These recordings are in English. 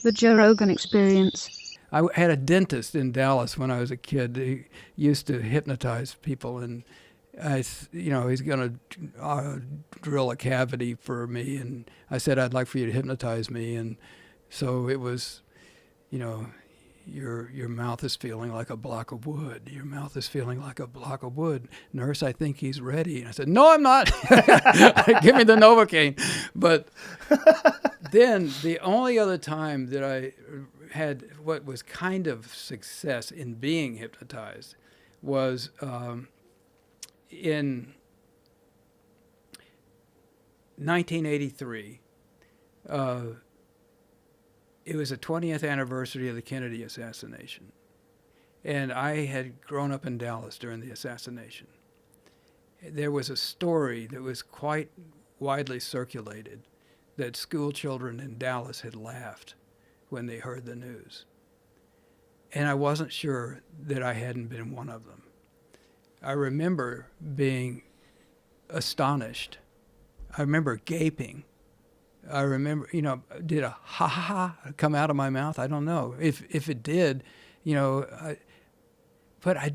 The Joe Rogan Experience. I had a dentist in Dallas when I was a kid. He used to hypnotize people, and he's going to drill a cavity for me, and I said I'd like for you to hypnotize me, and so it was, your mouth is feeling like a block of wood. Your mouth is feeling like a block of wood. Nurse, I think he's ready. And I said, no, I'm not. Give me the Novocaine. But then the only other time that I had what was kind of success in being hypnotized was in 1983. It was the 20th anniversary of the Kennedy assassination. And I had grown up in Dallas during the assassination. There was a story that was quite widely circulated that school children in Dallas had laughed when they heard the news. And I wasn't sure that I hadn't been one of them. I remember being astonished. I remember gaping. I remember, did a ha ha ha come out of my mouth? I don't know. If it did, but I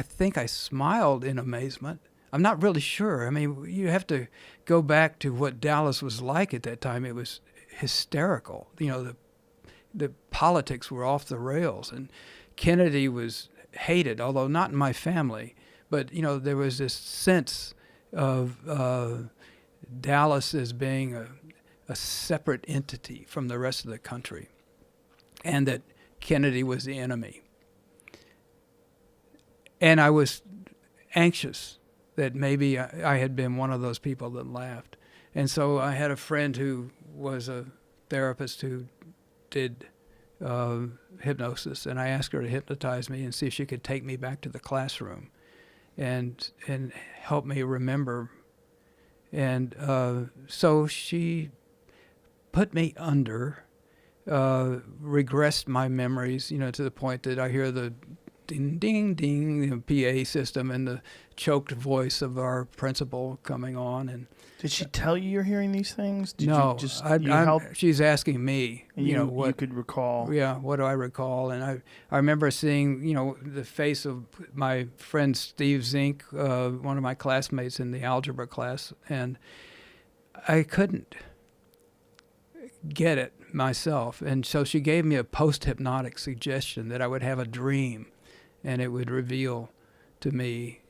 think I smiled in amazement. I'm not really sure. I mean, you have to go back to what Dallas was like at that time. It was hysterical. The politics were off the rails, and Kennedy was hated, although not in my family. But, there was this sense of Dallas as being a separate entity from the rest of the country, and that Kennedy was the enemy. And I was anxious that maybe I had been one of those people that laughed. And so I had a friend who was a therapist who did hypnosis, and I asked her to hypnotize me and see if she could take me back to the classroom and help me remember. And so she put me under, regressed my memories, to the point that I hear the ding, ding, ding, PA system and the choked voice of our principal coming on. And did she tell you you're hearing these things? Did no, you just, she's asking me, what you could recall. Yeah, what do I recall? And I remember seeing, the face of my friend Steve Zink, one of my classmates in the algebra class, and I couldn't get it myself. And so she gave me a post-hypnotic suggestion that I would have a dream, and it would reveal to me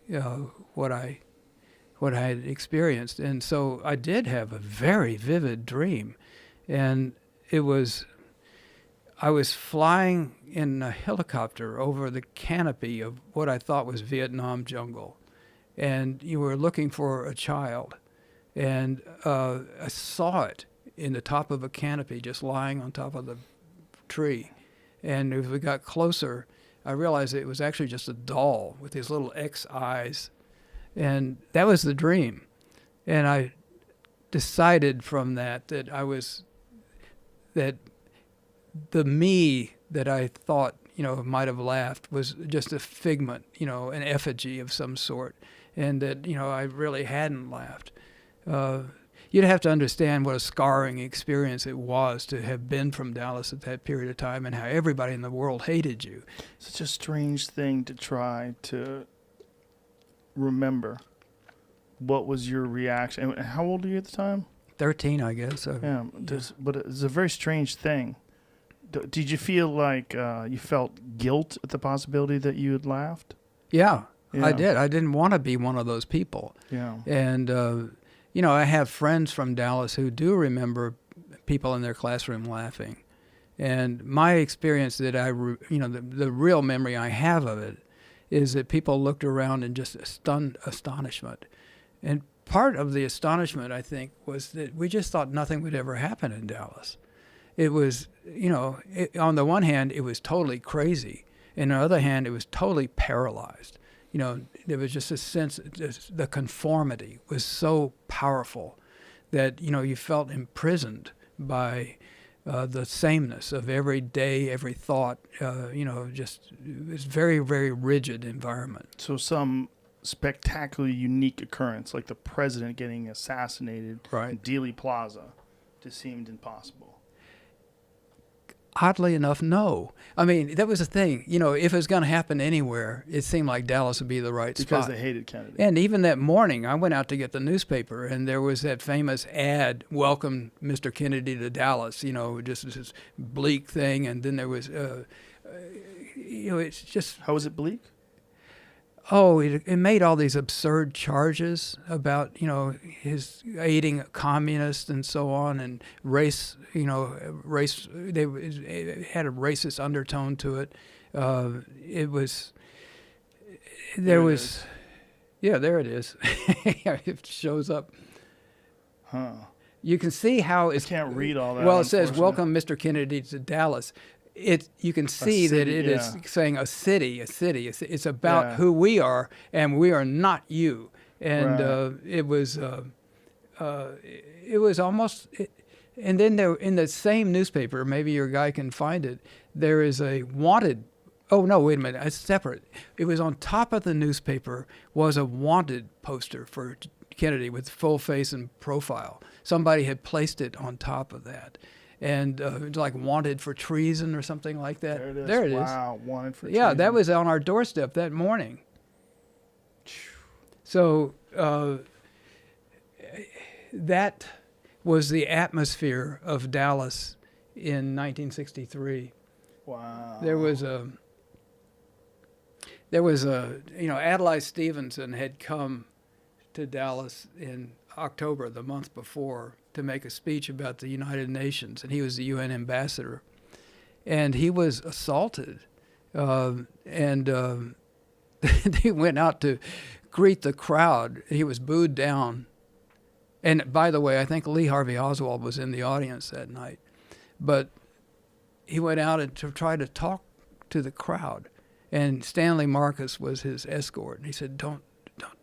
what I had experienced. And so I did have a very vivid dream, and I was flying in a helicopter over the canopy of what I thought was Vietnam jungle, and you were looking for a child, and I saw it in the top of a canopy just lying on top of the tree. And as we got closer, I realized it was actually just a doll with these little X eyes. And that was the dream. And I decided from that that the me that I thought, might have laughed was just a figment, an effigy of some sort. And that, I really hadn't laughed. You'd have to understand what a scarring experience it was to have been from Dallas at that period of time, and how everybody in the world hated you. Such a strange thing to try to remember. What was your reaction? And how old were you at the time? 13, I guess. Yeah, but it's a very strange thing. Did you feel like you felt guilt at the possibility that you had laughed? Yeah, I did. I didn't want to be one of those people. Yeah. And, I have friends from Dallas who do remember people in their classroom laughing. And my experience that the real memory I have of it is that people looked around in just stunned astonishment. And part of the astonishment, I think, was that we just thought nothing would ever happen in Dallas. It was, on the one hand, it was totally crazy. And on the other hand, it was totally paralyzed. There was just a sense, the conformity was so powerful that, you felt imprisoned by the sameness of every day, every thought. Just it was very, very rigid environment. So some spectacularly unique occurrence, like the president getting assassinated right. in Dealey Plaza, just seemed impossible. oddly enough, no. I mean, that was the thing. You know, if it was going to happen anywhere, it seemed like Dallas would be the right spot. Because they hated Kennedy. And even that morning, I went out to get the newspaper, and there was that famous ad, "Welcome Mr. Kennedy to Dallas," you know, just this bleak thing. And then there was, you know, it's just... How was it bleak? Oh, it made all these absurd charges about, you know, his aiding communists and so on, and race, you know, it had a racist undertone to it. Yeah, there it is. It shows up. Huh. You can see how it's... I can't read all that. Well, it says, "Welcome Mr. Kennedy to Dallas." You can see that it is saying a city. It's about who we are, and we are not you. And it was almost. And then there, in the same newspaper, maybe your guy can find it. There is a wanted. Oh no! Wait a minute. It's separate. It was on top of the newspaper was a wanted poster for Kennedy with full face and profile. Somebody had placed it on top of that. And like wanted for treason or something like that. There it is. There it is. Wow, wanted for treason. Yeah, that was on our doorstep that morning. So that was the atmosphere of Dallas in 1963. Wow. There was a, you know, Adlai Stevenson had come to Dallas in October, the month before, to make a speech about the United Nations, and he was the UN ambassador. And he was assaulted, and he went out to greet the crowd. He was booed down. And by the way, I think Lee Harvey Oswald was in the audience that night. But he went out and to try to talk to the crowd. And Stanley Marcus was his escort. And he said, don't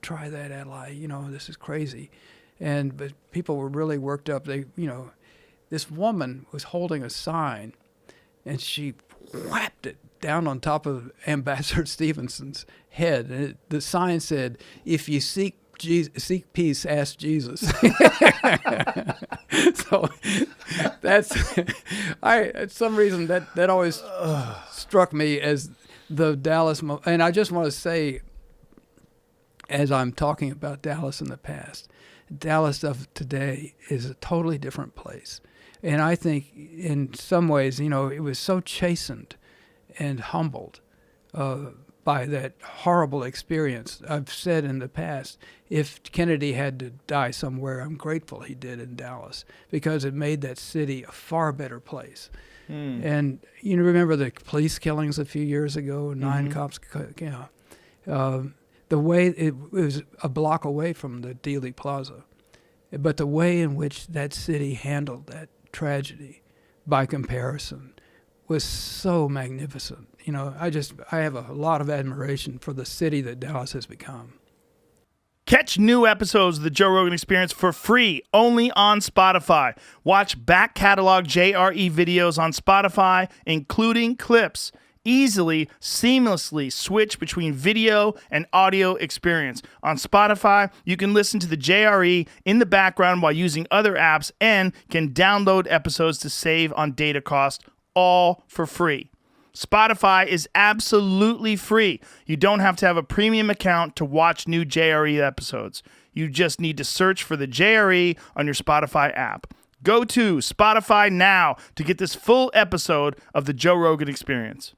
try that, Adlai. You know, this is crazy. But people were really worked up. They, you know, this woman was holding a sign, and she whapped it down on top of Ambassador Stevenson's head. And the sign said, "If you seek peace, ask Jesus." So that's for some reason that always struck me as the Dallas. And I just want to say, as I'm talking about Dallas in the past, Dallas of today is a totally different place. And I think in some ways, you know, it was so chastened and humbled by that horrible experience. I've said in the past, if Kennedy had to die somewhere, I'm grateful he did in Dallas, because it made that city a far better place. And you know, remember the police killings a few years ago, 9 cops, the way it was a block away from the Dealey Plaza. But the way in which that city handled that tragedy, by comparison, was so magnificent. You know, I have a lot of admiration for the city that Dallas has become. Catch new episodes of the Joe Rogan Experience for free, only on Spotify. Watch back catalog JRE videos on Spotify, including clips. Easily, seamlessly switch between video and audio experience. On Spotify, you can listen to the JRE in the background while using other apps, and can download episodes to save on data cost, all for free. Spotify is absolutely free. You don't have to have a premium account to watch new JRE episodes. You just need to search for the JRE on your Spotify app. Go to Spotify now to get this full episode of the Joe Rogan Experience.